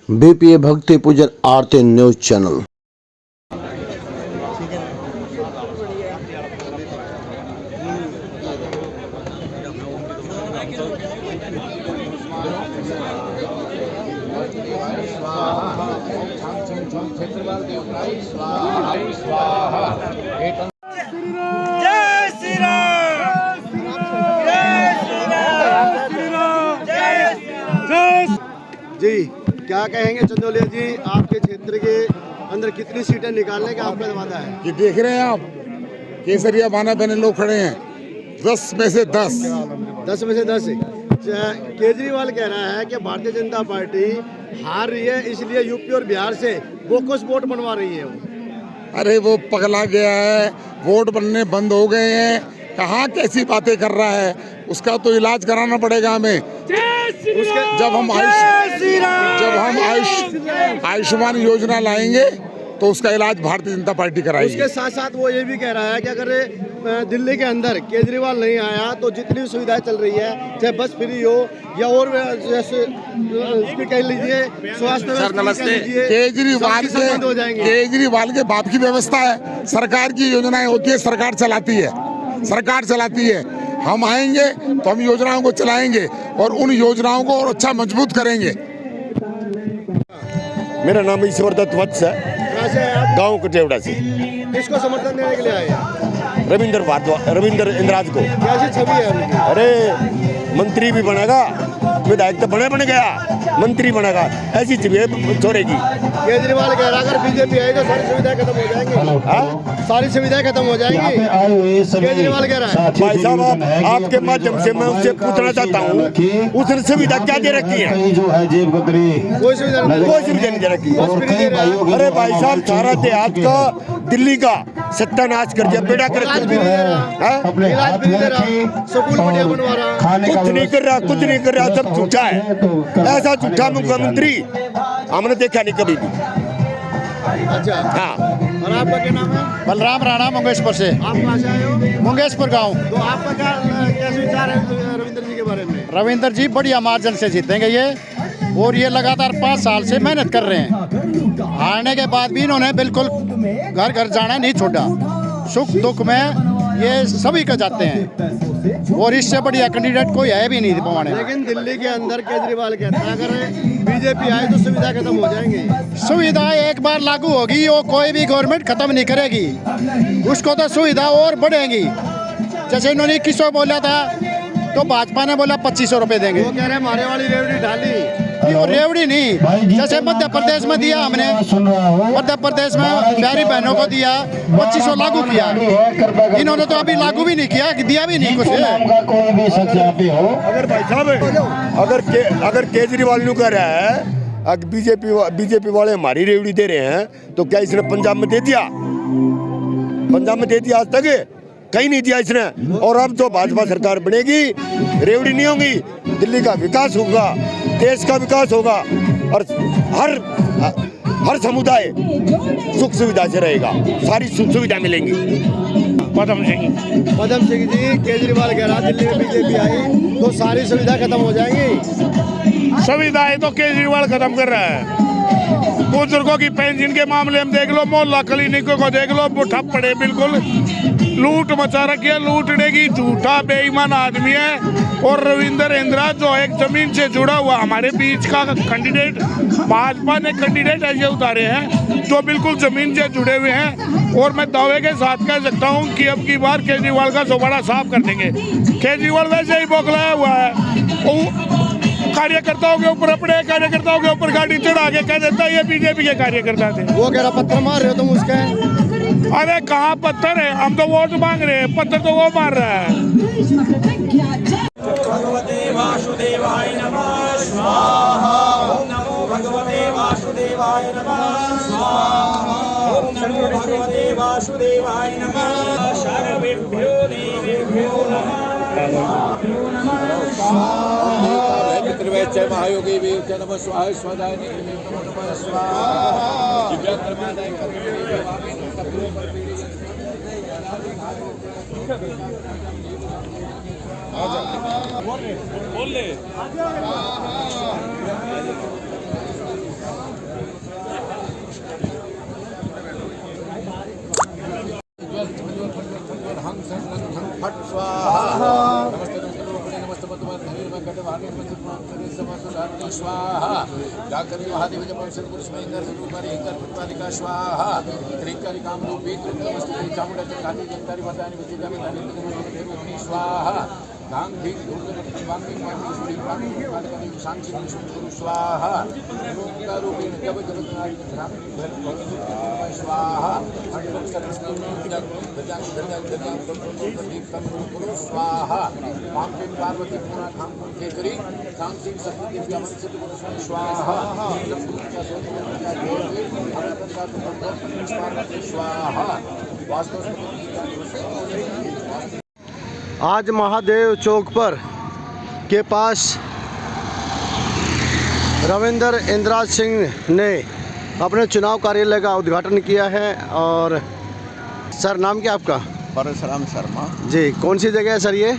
BPA भक्ति पूजन आरती news channel. जी क्या कहेंगे चंदौलिया जी, आपके क्षेत्र के अंदर कितनी सीटें निकालने का आपका वादा है? ये देख रहे हैं आप, केसरिया बाना पहने लोग खड़े हैं, 10 में से 10। 10 में से 10। केजरीवाल कह रहा है कि भारतीय जनता पार्टी हार रही है, इसलिए यूपी और बिहार से बोकस वोट बनवा रही है वो। अरे वो पगला गया है, वोट बनने बंद हो गए हैं, कहाँ कैसी बातें कर रहा है। उसका तो इलाज कराना पड़ेगा हमें। जब हम आयुष्मान योजना लाएंगे तो उसका इलाज भारतीय जनता पार्टी कराएगी। उसके साथ साथ वो ये भी कह रहा है कि अगर दिल्ली के अंदर केजरीवाल नहीं आया तो जितनी सुविधाएं चल रही है, चाहे बस फ्री हो या और जैसे कह लीजिए स्वास्थ्य, केजरीवाल के बाप की व्यवस्था है। सरकार की योजनाएं होती है, सरकार चलाती है। हम आएंगे तो हम योजनाओं को चलाएंगे और उन योजनाओं को और अच्छा मजबूत करेंगे। मेरा नाम ईश्वर दत्त वत्स है, गांव कटेवड़ा से। किसको समर्थन देने के लिए आए हैं? रविंद्र इंद्राज को। कैसी छवि है उनकी? अरे मंत्री भी बनेगा, विधायक तो बन गया, मंत्री बनेगा, ऐसी छवि छोड़ेगी। केजरीवाल कह रहा है अगर बीजेपी आई तो सारी सुविधाएं खत्म हो जाएंगी। सारी सुविधाएं खत्म हो जाएंगी, केजरीवाल कह रहा है। भाई साहब, आपके माध्यम से मैं उससे पूछना चाहता हूँ, उसने सुविधा क्या दे रखी है? कोई सुविधा नहीं दे रखी। अरे भाई साहब, सारा देहात का, दिल्ली का सत्यानाश कर दिया, बेड़ा कर कुछ नहीं कर रहा, सब झूठा है। ऐसा झूठा मुख्यमंत्री हमने देखा नहीं कभी भी। अच्छा, हाँ। और आपका क्या नाम है? बलराम राणा, मंगेशपुर से। आप कहाँ से आए हो? मंगेशपुर गांव। तो आपका क्या विचार है रविंद्र जी के बारे में? रविंद्र जी बढ़िया मार्जिन से जीतेंगे ये, और ये लगातार 5 साल से मेहनत कर रहे हैं। हारने के बाद भी इन्होंने बिल्कुल घर घर जाना नहीं छोड़ा। सुख दुख में ये सभी का जाते हैं, और इससे बढ़िया कैंडिडेट कोई है भी नहीं पवाने। लेकिन दिल्ली के अंदर केजरीवाल कहता है अगर बीजेपी आए तो सुविधा खत्म हो जाएंगी। सुविधा एक बार लागू होगी, वो कोई भी गवर्नमेंट खत्म नहीं करेगी, उसको तो सुविधा और बढ़ेगी। जैसे इन्होंने 2100 बोला था तो भाजपा ने बोला 2500 रुपए देंगे। वो कह रहे हमारे वाली रेवड़ी ढाली, और रेवड़ी नहीं, जैसे मध्य प्रदेश में दिया हमने, मध्य प्रदेश में प्यारी बहनों को दिया 2500 लागू किया। इन्होंने तो अभी लागू भी नहीं किया, दिया भी नहीं कुछ। अगर भाई साहब, अगर केजरीवाल नु कह रहा है अगर बीजेपी वाले हमारी रेवड़ी दे रहे हैं, तो क्या इसने पंजाब में दे दिया? आज तक कहीं नहीं दिया इसने। और अब तो भाजपा सरकार बनेगी, रेवड़ी नहीं होगी, दिल्ली का विकास होगा, देश का विकास होगा, और हर समुदाय सुख सुविधा से रहेगा, सारी सुख सुविधा मिलेंगी। पदम सिंह जी, केजरीवाल कह रहा दिल्ली में बीजेपी आई तो सारी सुविधा खत्म हो जाएंगी। सुविधाएं तो केजरीवाल खत्म कर रहा है। बुजुर्गों की पेंशन के मामले में देख लो, मोहल्ला क्लिनिकों को देख लो, ठप पड़े, बिल्कुल लूट मचा रखी है। लूटने की झूठा बेईमान आदमी है। और रविंद्र इंदिरा जो एक जमीन से जुड़ा हुआ हमारे बीच का कैंडिडेट, भाजपा ने कैंडिडेट ऐसे उतारे हैं जो बिल्कुल जमीन से जुड़े हुए हैं। और मैं दावे के साथ कह सकता हूं कि अब की बार केजरीवाल का जोबाड़ा साफ कर देंगे। केजरीवाल वैसे ही बौखलाया हुआ है, कार्यकर्ताओं के ऊपर, अपने कार्यकर्ताओं के ऊपर गाड़ी चढ़ा के कह देता है ये बीजेपी के कार्यकर्ता थे। वो कह रहा पत्थर मार रहे हो तुम उसके। अरे कहाँ पत्थर है, हम तो वोट मांग रहे हैं, पत्थर तो वो मार रहा है। भगवते वासुदेवाय नमः स्वाहा। ओम नमो भगवते वासुदेवाय नमः स्वाहा। ओम नमो भगवते वासुदेवाय नमः। सर्वेभ्यो देवेभ्यो नमः स्वाहा। मित्रवैच्य महायोगी वीर नमः स्वाहा। स्वदायिनी नमः स्वाहा। दिव्यांगमादाय बोल ले। जाकरी महादेव जपौषध पुरुष में इंद्र रूपारी इंद्र पुत्रालिका स्वाहा त्रिंकारी कामरूपी त्रिंकमस्तुति चामुंडा चंद्रादि जंतारी वरदानी विद्या विधानी देवरूपिणी स्वाहा धाम भीम दुर्गा वांगी वांगी सुरी वांगी वांगी शांति गुरु स्वाहा रूपा रूपी जब जब नारी धराम स्वाहा हरिभक्त गुरु स्वाहा पांपे पार्वती पूरा धाम केसरी धाम सिंह सत्य दिव्या मन सिद्ध गुरु स्वाहा स्वाहा वास्तव आज महादेव चौक पर के पास रविंद्र इंद्राज सिंह ने अपने चुनाव कार्यालय का उद्घाटन किया है। और सर नाम क्या आपका? परशुराम शर्मा। जी, कौन सी जगह है सर ये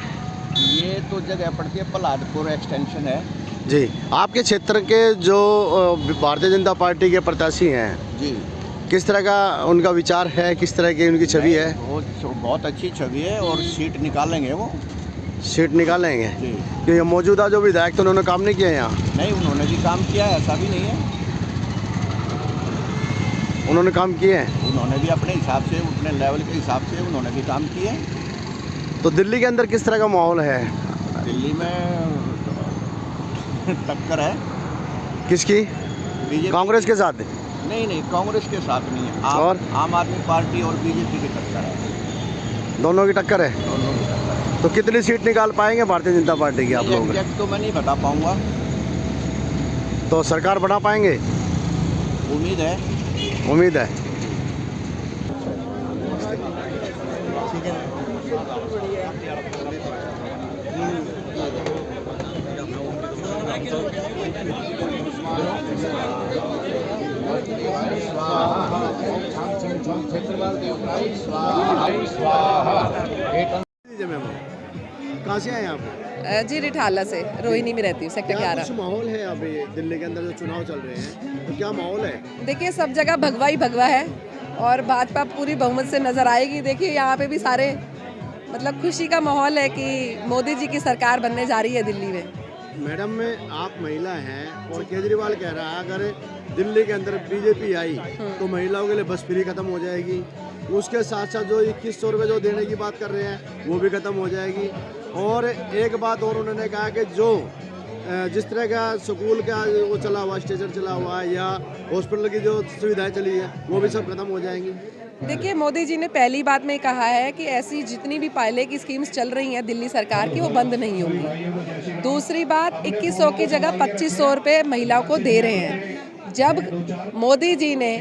तो जगह पड़ती है प्रहलादपुर एक्सटेंशन है जी। आपके क्षेत्र के जो भारतीय जनता पार्टी के प्रत्याशी हैं जी, किस तरह का उनका विचार है, किस तरह की उनकी छवि है? वो बहुत अच्छी छवि है और सीट निकालेंगे वो। सीट निकालेंगे जी। क्योंकि मौजूदा जो विधायक थे उन्होंने काम नहीं किया यहाँ? नहीं, उन्होंने भी काम किया है, ऐसा भी नहीं है। उन्होंने काम किए हैं, उन्होंने भी अपने हिसाब से, अपने लेवल के हिसाब से उन्होंने भी काम किए हैं। तो दिल्ली के अंदर किस तरह का माहौल है? दिल्ली में टक्कर है। किसकी? बीजेपी कांग्रेस के साथ? नहीं, कांग्रेस के साथ नहीं है। और आम आदमी पार्टी और बीजेपी की टक्कर है। दोनों की टक्कर है। दोनों की टक्कर है। तो कितनी सीट निकाल पाएंगे भारतीय जनता पार्टी की आप लोग? एग्जैक्ट तो मैं नहीं बता पाऊंगा। तो सरकार बना पाएंगे? उम्मीद है। उम्मीद है। कहाँ से आए आप? जी रिठाला से, रोहिणी में रहती हूँ, सेक्टर क्या 11। कुछ माहौल है अभी दिल्ली के अंदर जो चुनाव चल रहे हैं, तो क्या माहौल है? देखिए सब जगह भगवा ही भगवा है और भाजपा पूरी बहुमत से नजर आएगी। देखिए यहाँ पे भी सारे मतलब खुशी का माहौल है कि मोदी जी की सरकार बनने जा रही है दिल्ली में। मैडम में आप महिला हैं और केजरीवाल कह रहा है अगर दिल्ली के अंदर बीजेपी आई तो महिलाओं के लिए बस फ्री खत्म हो जाएगी। उसके साथ साथ जो 2100 रुपये जो देने की बात कर रहे हैं वो भी खत्म हो जाएगी। और एक बात और उन्होंने कहा कि जो जिस तरह का स्कूल का वो चला हुआ, स्टेशन चला हुआ है या हॉस्पिटल की जो सुविधाएं चली है वो भी सब खत्म हो जाएंगी। देखिए मोदी जी ने पहली बात में कहा है कि ऐसी जितनी भी पहले की स्कीम्स चल रही हैं दिल्ली सरकार की वो बंद नहीं होंगी। दूसरी बात 2100 की जगह 2500 रुपये महिलाओं को दे रहे हैं। जब मोदी जी ने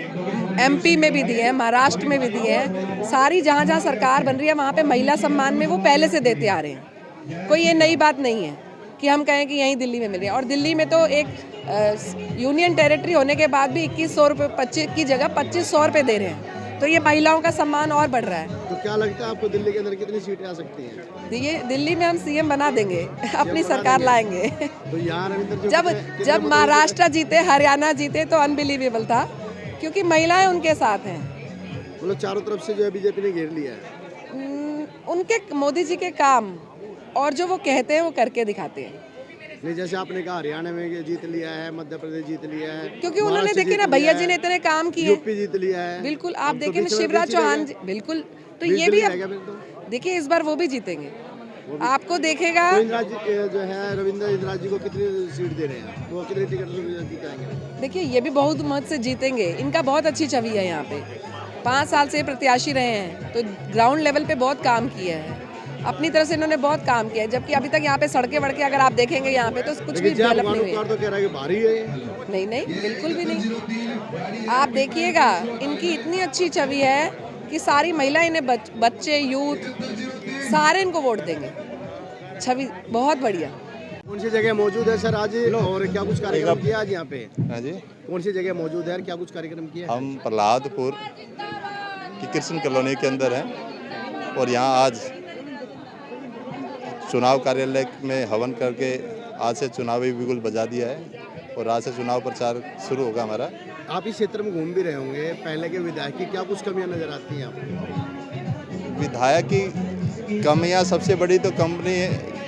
एमपी में भी दिए हैं, महाराष्ट्र में भी दिए हैं, सारी जहाँ जहाँ सरकार बन रही है वहाँ पे महिला सम्मान में वो पहले से देते आ रहे हैं। कोई ये नई बात नहीं है कि हम कहें कि यहीं दिल्ली में मिल रही है। और दिल्ली में तो एक यूनियन टेरिटरी होने के बाद भी 2100 रुपये 25 की जगह 2500 रुपये दे रहे हैं। तो ये महिलाओं का सम्मान और बढ़ रहा है। तो क्या लगता है आपको दिल्ली के अंदर कितनी सीटें आ सकती हैं? ये दिल्ली में हम सीएम बना देंगे, अपनी सरकार लाएंगे। तो यहाँ रविंद्र जब महाराष्ट्र जीते, हरियाणा जीते तो अनबिलीवेबल था क्योंकि महिलाएं उनके साथ हैं। मतलब चारों तरफ से जो है बीजेपी ने घेर लिया है। उनके मोदी जी के काम और जो वो कहते हैं वो करके दिखाते हैं। नहीं, जैसे आपने कहा हरियाणा में जीत लिया है, मध्य प्रदेश जीत लिया है, क्योंकि उन्होंने देखे ना भैया जी ने इतने काम किए, यूपी जीत लिया है। बिल्कुल आप देखें ना शिवराज चौहान जी, बिल्कुल। तो ये भी देखिए इस बार वो भी जीतेंगे, आपको देखेगा। तो इंदिरा जी जो है रविंद्र इंदिरा जी को कितनी सीट दे रहे हैं, वो कितनी टिकट जीतेंगे? देखिए ये भी बहुत मत से जीतेंगे, इनका बहुत अच्छी छवि है यहाँ पे। 5 साल से प्रत्याशी रहे हैं तो ग्राउंड लेवल पे बहुत काम किया है, अपनी तरफ से इन्होंने बहुत काम किया है। जबकि अभी तक यहाँ पे सड़कें वड़के अगर आप देखेंगे यहाँ पे तो कुछ भी डेवलप नहीं हुई। तो कह रहा है कि भारी है। नहीं बिल्कुल भी नहीं। आप देखिएगा इनकी इतनी अच्छी छवि है कि सारी महिलाएं इन्हें बच्चे यूथ सारे इनको वोट देंगे। छवि बहुत बढ़िया। कौन सी जगह मौजूद है सर आज और क्या कुछ कार्यक्रम किया आज यहाँ पे? हाँ जी, कौन सी जगह मौजूद है और क्या कुछ कार्यक्रम किया? हम प्रहलादपुर की कृष्ण कॉलोनी के अंदर हैं और यहाँ आज चुनाव कार्यालय में हवन करके आज से चुनावी बिगुल बजा दिया है और आज से चुनाव प्रचार शुरू होगा हमारा। आप इस क्षेत्र में घूम भी रहे होंगे, पहले के विधायक की क्या कुछ कमियां नजर आती हैं आपको? विधायक की कमियां सबसे बड़ी तो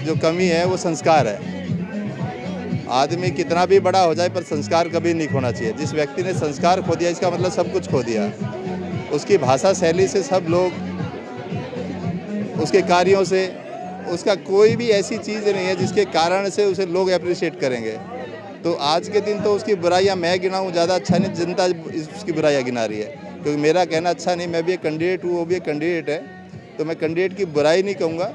जो कमी है वो संस्कार है। आदमी कितना भी बड़ा हो जाए पर संस्कार कभी नहीं खोना चाहिए। जिस व्यक्ति ने संस्कार खो दिया इसका मतलब सब कुछ खो दिया। उसकी भाषा शैली से सब लोग, उसके कार्यों से, उसका कोई भी ऐसी चीज़ नहीं है जिसके कारण से उसे लोग अप्रिशिएट करेंगे। तो आज के दिन तो उसकी बुराइयां मैं गिनाऊँ ज़्यादा अच्छा नहीं, जनता उसकी बुराइयां गिना रही है। क्योंकि मेरा कहना अच्छा नहीं, मैं भी एक कैंडिडेट हूँ, वो भी एक कैंडिडेट है, तो मैं कैंडिडेट की बुराई नहीं कहूँगा।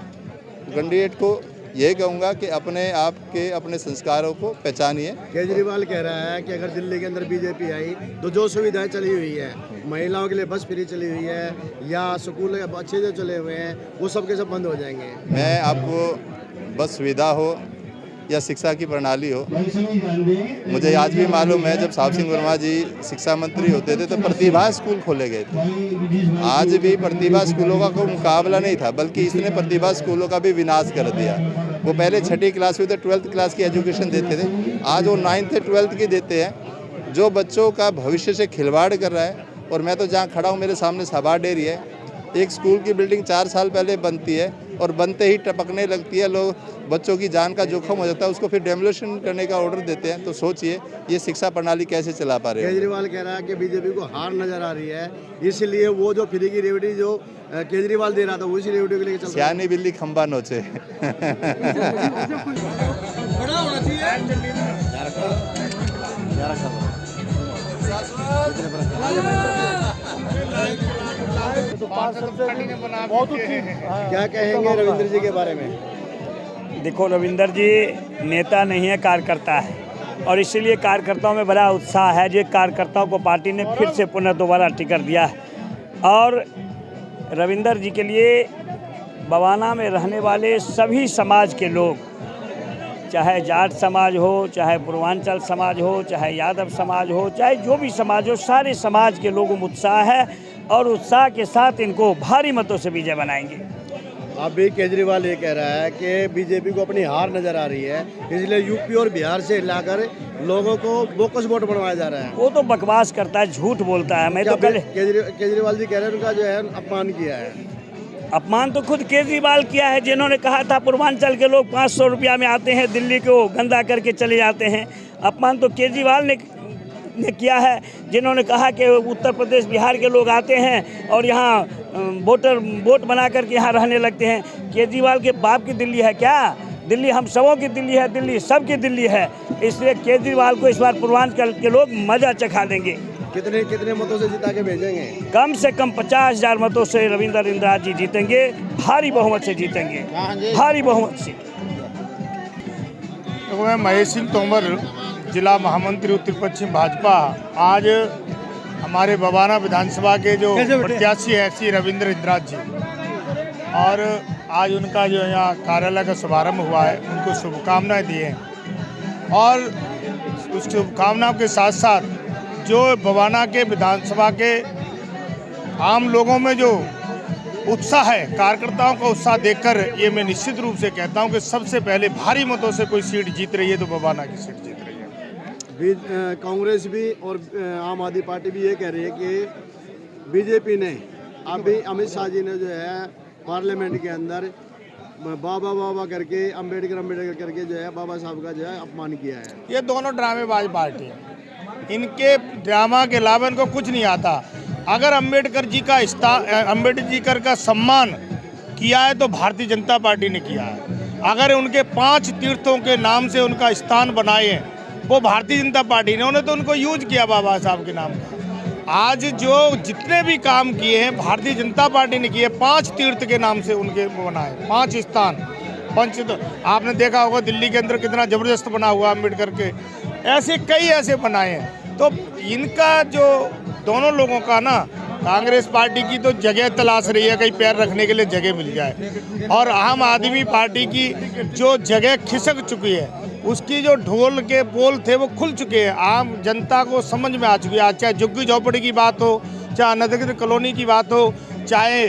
कैंडिडेट को यही कहूँगा कि अपने आप के अपने संस्कारों को पहचानिए। केजरीवाल कह रहा है कि अगर दिल्ली के अंदर बीजेपी आई तो जो सुविधाएं चली हुई है, महिलाओं के लिए बस फ्री चली हुई है या स्कूल अच्छे से चले हुए हैं, वो सब के सब बंद हो जाएंगे। मैं आपको बस सुविधा हो या शिक्षा की प्रणाली हो, मुझे आज भी मालूम है जब साहब सिंह वर्मा जी शिक्षा मंत्री होते थे तो प्रतिभा स्कूल खोले गए थे। आज भी प्रतिभा स्कूलों का कोई मुकाबला नहीं था, बल्कि इसने प्रतिभा स्कूलों का भी विनाश कर दिया। वो पहले 6ठी क्लास में तो 12th क्लास की एजुकेशन देते थे, आज वो 9th 12th की देते हैं, जो बच्चों का भविष्य से खिलवाड़ कर रहा है। और मैं तो जहाँ खड़ा हूँ मेरे सामने सभा डेयरी है, एक स्कूल की बिल्डिंग 4 साल पहले बनती है और बनते ही टपकने लगती है, लोग बच्चों की जान का जोखम हो जाता है, उसको फिर डेमोलिशन करने का ऑर्डर देते हैं। तो सोचिए ये शिक्षा प्रणाली कैसे चला पा रहे हैं। केजरीवाल कह रहा है कि बीजेपी को हार नजर आ रही है, इसलिए वो जो फ्री की रेवड़ी जो केजरीवाल दे रहा था उसी रेवड़ी को लेकर चल रहा है। सियानी बिल्ली खंबा नोचे। क्या कहेंगे रविंद्र जी के बारे में? देखो, रविंद्र जी नेता नहीं है, कार्यकर्ता है, और इसीलिए कार्यकर्ताओं में बड़ा उत्साह है। जो कार्यकर्ताओं को पार्टी ने फिर से पुनः दोबारा टिकट दिया है। और रविंद्र जी के लिए बवाना में रहने वाले सभी समाज के लोग, चाहे जाट समाज हो, चाहे पूर्वांचल समाज हो, चाहे यादव समाज हो, चाहे जो भी समाज हो, सारे समाज के लोगों में उत्साह है और उत्साह के साथ इनको भारी मतों से विजय बनाएंगे। अभी केजरीवाल ये कह रहा है कि बीजेपी को अपनी हार नजर आ रही है, इसलिए यूपी और बिहार से लाकर लोगों को बोकस वोट बनवाया जा रहा है। वो तो बकवास करता है, झूठ बोलता है। मैं तो कल केजरीवाल जी कह रहे हैं उनका जो है अपमान किया है। अपमान तो खुद केजरीवाल किया है, जिन्होंने कहा था पूर्वांचल के लोग 500 रुपया में आते हैं, दिल्ली को गंदा करके चले जाते हैं। अपमान तो केजरीवाल ने किया है, जिन्होंने कहा कि उत्तर प्रदेश बिहार के लोग आते हैं और यहाँ वोट बना करके यहाँ रहने लगते हैं। केजरीवाल के बाप की दिल्ली है क्या? दिल्ली हम सबों की दिल्ली है, दिल्ली सबकी दिल्ली है। इसलिए केजरीवाल को इस बार पूर्वांचल के लोग मजा चखा देंगे। कितने मतों से जिता के भेजेंगे? कम से कम 50,000 मतों से रविंद्र इंदिरा जी जीतेंगे, भारी बहुमत से जीतेंगे, भारी बहुमत से। तो मैं महेश सिंह तोमर, जिला महामंत्री उत्तर पश्चिम भाजपा। आज हमारे बवाना विधानसभा के जो प्रत्याशी है श्री रविंद्र इंदिरा जी, और आज उनका जो यहाँ कार्यालय का शुभारंभ हुआ है, उनको शुभकामनाएं दी हैं। और उस शुभकामनाओं के साथ साथ जो बवाना के विधानसभा के आम लोगों में जो उत्साह है, कार्यकर्ताओं का उत्साह देखकर ये मैं निश्चित रूप से कहता हूँ कि सबसे पहले भारी मतों से कोई सीट जीत रही है तो बवाना की सीट जीत रही है। कांग्रेस भी और आम आदमी पार्टी भी ये कह रही है कि बीजेपी ने अभी अमित शाह जी ने जो है पार्लियामेंट के अंदर बाबा बाबा करके अम्बेडकर करके जो है बाबा साहब का जो है अपमान किया है। ये दोनों ड्रामेबाज पार्टी है, इनके ड्रामा के अलावा इनको कुछ नहीं आता। अगर अम्बेडकर जी का सम्मान किया है तो भारतीय जनता पार्टी ने किया है। अगर उनके 5 तीर्थों के नाम से उनका स्थान बनाए हैं वो भारतीय जनता पार्टी ने, उन्होंने तो उनको यूज किया बाबा साहब के नाम का। आज जो जितने भी काम किए हैं भारतीय जनता पार्टी ने किए, 5 तीर्थ के नाम से उनके बनाए, 5 स्थान तो आपने देखा होगा दिल्ली के अंदर कितना जबरदस्त बना हुआ अम्बेडकर के, ऐसे कई ऐसे बनाए हैं। तो इनका जो दोनों लोगों का ना, कांग्रेस पार्टी की तो जगह तलाश रही है, कहीं पैर रखने के लिए जगह मिल जाए, और आम आदमी पार्टी की जो जगह खिसक चुकी है, उसकी जो ढोल के बोल थे वो खुल चुके हैं, आम जनता को समझ में आ चुकी है। चाहे झुग्गी झोपड़ी की बात हो, चाहे अनधिकृत कॉलोनी की बात हो, चाहे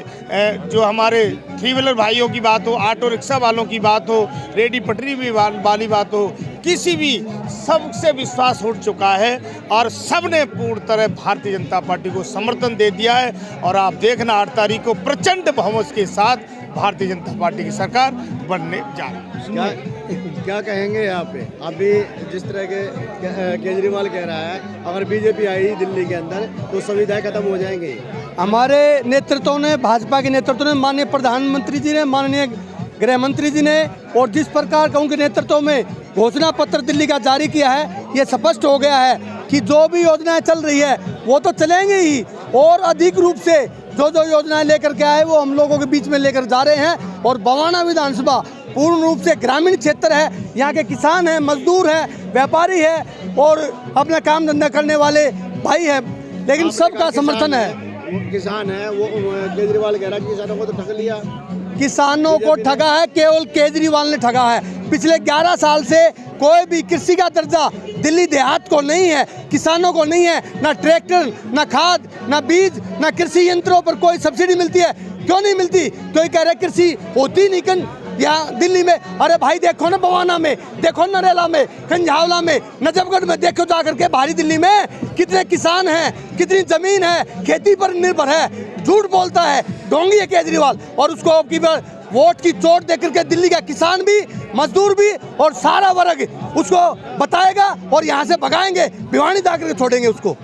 जो हमारे 3 व्हीलर भाइयों की बात हो, ऑटो रिक्शा वालों की बात हो, रेडी पटरी भी वाली बात हो, किसी भी सबसे विश्वास उठ चुका है और सब ने पूर्ण तरह भारतीय जनता पार्टी को समर्थन दे दिया है। और आप देखना 8 तारीख को प्रचंड बहुमत के साथ भारतीय जनता पार्टी की सरकार बनने जा रही है। क्या कहेंगे यहाँ पे? अभी जिस तरह के केजरीवाल कह रहा है अगर बीजेपी आई दिल्ली के अंदर तो सुविधाएं खत्म हो जाएंगी। हमारे नेतृत्व ने, भाजपा के नेतृत्व ने, माननीय प्रधानमंत्री जी ने, माननीय गृह मंत्री जी ने और जिस प्रकार का उनके नेतृत्व में घोषणा पत्र दिल्ली का जारी किया है, ये स्पष्ट हो गया है कि जो भी योजनाएं चल रही है वो तो चलेंगी ही, और अधिक रूप से जो जो योजनाएं लेकर के आए वो हम लोगों के बीच में लेकर जा रहे हैं। और बवाना विधानसभा पूर्ण रूप से ग्रामीण क्षेत्र है, यहाँ के किसान हैं, मजदूर हैं, व्यापारी है और अपना काम धंधा करने वाले भाई हैं, लेकिन सबका समर्थन है। किसान है वो केजरीवाल कह रहा है कि किसानों को तो ठग लिया। किसानों को ठगा है, केवल केजरीवाल ने ठगा है। पिछले 11 साल से कोई भी कृषि का दर्जा दिल्ली देहात को नहीं है, किसानों को नहीं है, ना ट्रैक्टर, ना खाद, ना बीज, ना कृषि यंत्रों पर कोई सब्सिडी मिलती है। क्यों नहीं मिलती? कोई कह रहे कृषि होती नहीं कन यहाँ दिल्ली में। अरे भाई देखो ना बवाना में, देखो नरेला में, खंजावला में, नजफगढ़ में, देखो जाकर के भारी दिल्ली में कितने किसान हैं, कितनी जमीन है, खेती पर निर्भर है। झूठ बोलता है, ढोंगी है केजरीवाल, और उसको की वोट की चोट देकर के दिल्ली का किसान भी, मजदूर भी और सारा वर्ग उसको बताएगा और यहाँ से भगाएंगे, भिवानी जाकर के छोड़ेंगे उसको।